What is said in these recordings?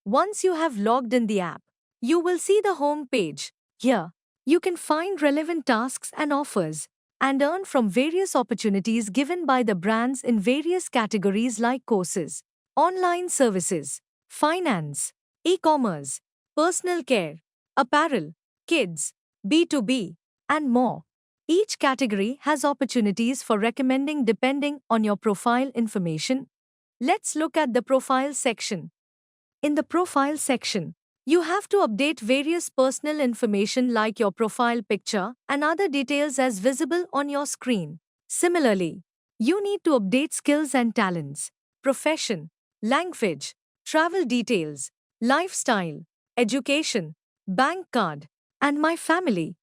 Once you have logged in the app, you will see the home page. Here, you can find relevant tasks and offers and earn from various opportunities given by the brands in various categories like courses, online services, finance, e-commerce, personal care, apparel, kids, B2B, and more. Each category has opportunities for recommending depending on your profile information. Let's look at the profile section. In the profile section, you have to update various personal information like your profile picture and other details as visible on your screen. Similarly, you need to update skills and talents, profession, language, travel details, lifestyle, education, bank card, and my family.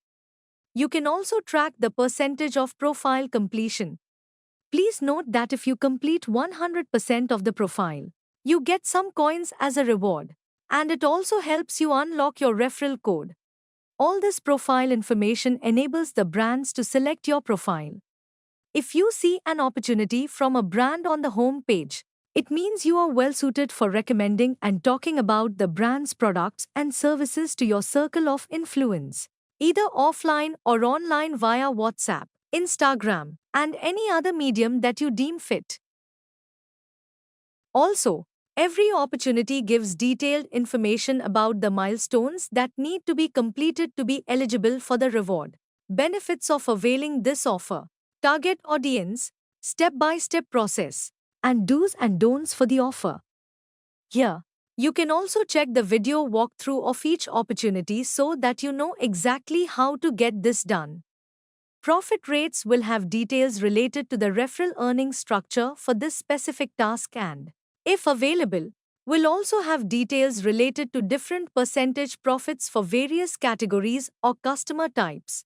You can also track the percentage of profile completion. Please note that if you complete 100% of the profile, you get some coins as a reward, and it also helps you unlock your referral code. All this profile information enables the brands to select your profile. If you see an opportunity from a brand on the home page, it means you are well suited for recommending and talking about the brand's products and services to your circle of influence, either offline or online via WhatsApp, Instagram, and any other medium that you deem fit. Also, every opportunity gives detailed information about the milestones that need to be completed to be eligible for the reward. Benefits of availing this offer: target audience, step by step process, and do's and don'ts for the offer. Here, you can also check the video walkthrough of each opportunity so that you know exactly how to get this done. Profit rates will have details related to the referral earning structure for this specific task and, if available, will also have details related to different percentage profits for various categories or customer types.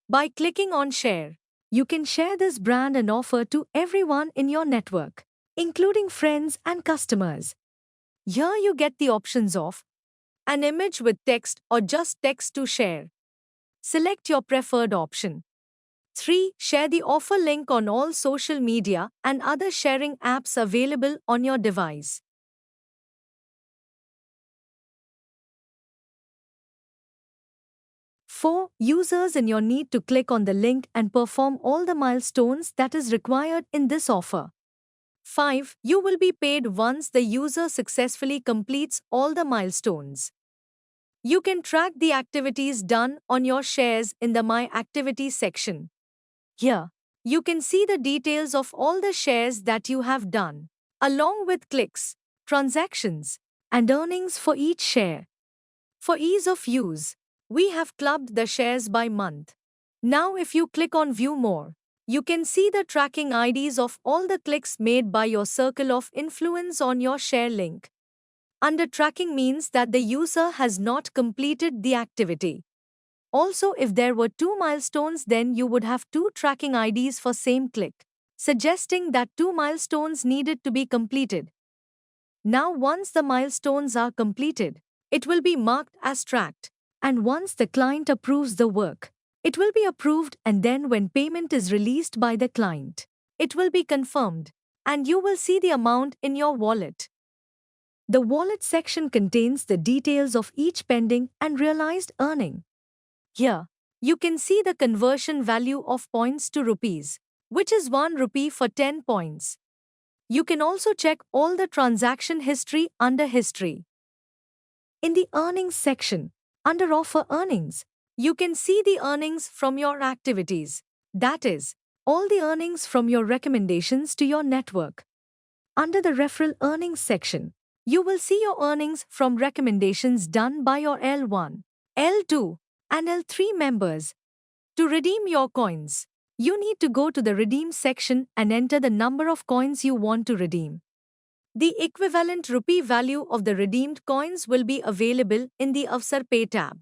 By clicking on Share, you can share this brand and offer to everyone in your network, including friends and customers. Here you get the options of an image with text or just text to share. Select your preferred option. 3. Share the offer link on all social media and other sharing apps available on your device. 4. Users in your need to click on the link and perform all the milestones that is required in this offer. 5. You will be paid once the user successfully completes all the milestones. You can track the activities done on your shares in the My Activities section. Here, you can see the details of all the shares that you have done, along with clicks, transactions, and earnings for each share. For ease of use, we have clubbed the shares by month. Now if you click on View More, you can see the tracking IDs of all the clicks made by your circle of influence on your share link. Under tracking means that the user has not completed the activity. Also, if there were 2 milestones, then you would have 2 tracking IDs for same click, suggesting that 2 milestones needed to be completed. Now once the milestones are completed, it will be marked as tracked, and once the client approves the work, it will be approved, and then when payment is released by the client, it will be confirmed, and you will see the amount in your wallet. The wallet section contains the details of each pending and realized earning. Here, you can see the conversion value of points to rupees, which is 1 rupee for 10 points. You can also check all the transaction history under History. In the Earnings section, under Offer Earnings, you can see the earnings from your activities. That is, all the earnings from your recommendations to your network. Under the Referral Earnings section, you will see your earnings from recommendations done by your L1, L2, and L3 members. To redeem your coins, you need to go to the Redeem section and enter the number of coins you want to redeem. The equivalent rupee value of the redeemed coins will be available in the Avsar Pay tab.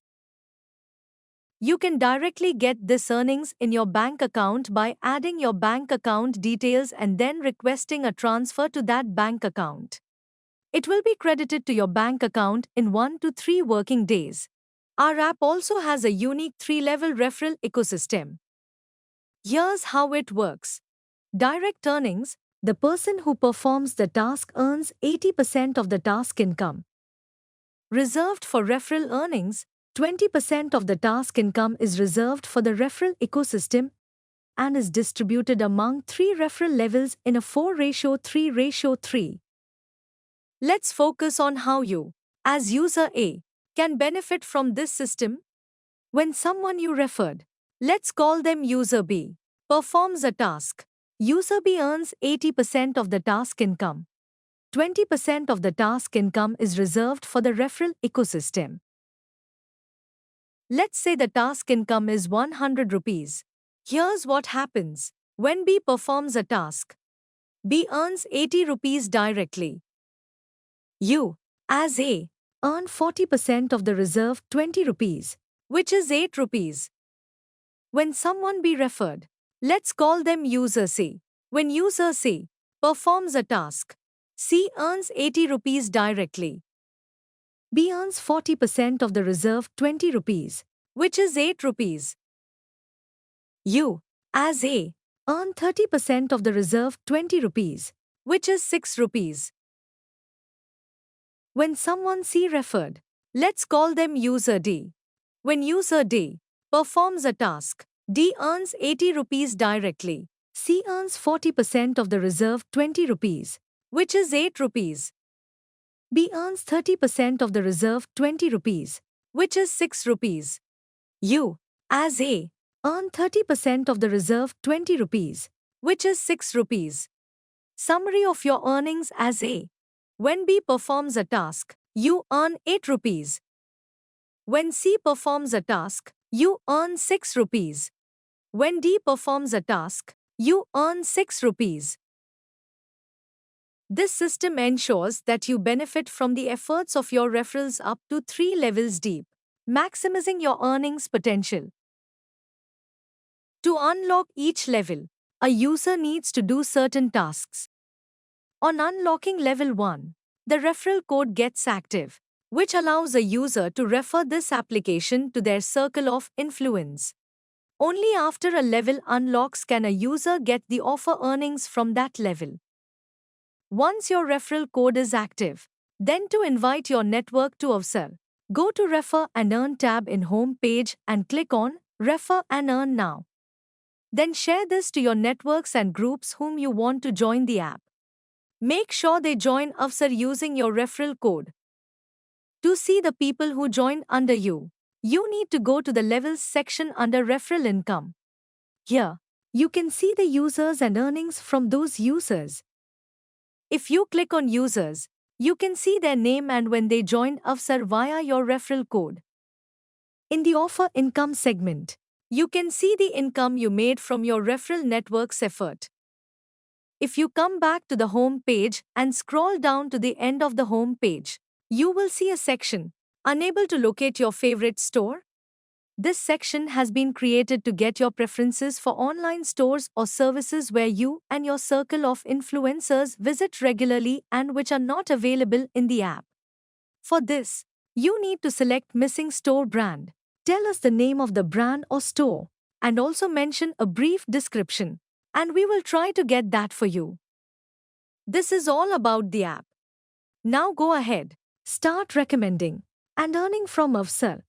You can directly get this earnings in your bank account by adding your bank account details and then requesting a transfer to that bank account. It will be credited to your bank account in 1 to 3 working days. Our app also has a unique 3-level referral ecosystem. Here's how it works. Direct earnings: the person who performs the task earns 80% of the task income. Reserved for referral earnings, 20% of the task income is reserved for the referral ecosystem and is distributed among 3 referral levels in a 4:3:3. Let's focus on how you, as user A, can benefit from this system. When someone you referred, let's call them user B, performs a task, user B earns 80% of the task income. 20% of the task income is reserved for the referral ecosystem. Let's say the task income is 100 rupees. Here's what happens. When B performs a task, B earns 80 rupees directly. You, as A, earn 40% of the reserved 20 rupees, which is 8 rupees. When someone be referred, let's call them user C. When user C performs a task, C earns 80 rupees directly. B earns 40% of the reserved 20 rupees, which is 8 rupees. You, as A, earn 30% of the reserved 20 rupees, which is 6 rupees. When someone C referred, let's call them user D. When user D performs a task, D earns 80 rupees directly. C earns 40% of the reserved 20 rupees, which is 8 rupees. B earns 30% of the reserved 20 rupees, which is 6 rupees. You, as A, earn 30% of the reserved 20 rupees, which is 6 rupees. Summary of your earnings as A. When B performs a task, you earn 8 rupees. When C performs a task, you earn 6 rupees. When D performs a task, you earn 6 rupees. This system ensures that you benefit from the efforts of your referrals up to 3 levels deep, maximizing your earnings potential. To unlock each level, a user needs to do certain tasks. On unlocking level 1, the referral code gets active, which allows a user to refer this application to their circle of influence. Only after a level unlocks can a user get the offer earnings from that level. Once your referral code is active, then to invite your network to upsell, go to Refer and Earn tab in Home page and click on Refer and Earn Now. Then share this to your networks and groups whom you want to join the app. Make sure they join Upsell using your referral code. To see the people who joined under you, you need to go to the Levels section under Referral Income. Here, you can see the users and earnings from those users. If you click on Users, you can see their name and when they joined Upsell via your referral code. In the Offer Income segment, you can see the income you made from your referral network's effort. If you come back to the home page and scroll down to the end of the home page, you will see a section, Unable to locate your favorite store? This section has been created to get your preferences for online stores or services where you and your circle of influencers visit regularly and which are not available in the app. For this, you need to select Missing Store Brand. Tell us the name of the brand or store, and also mention a brief description, and we will try to get that for you. This is all about the app. Now go ahead, start recommending and earning from Upsell.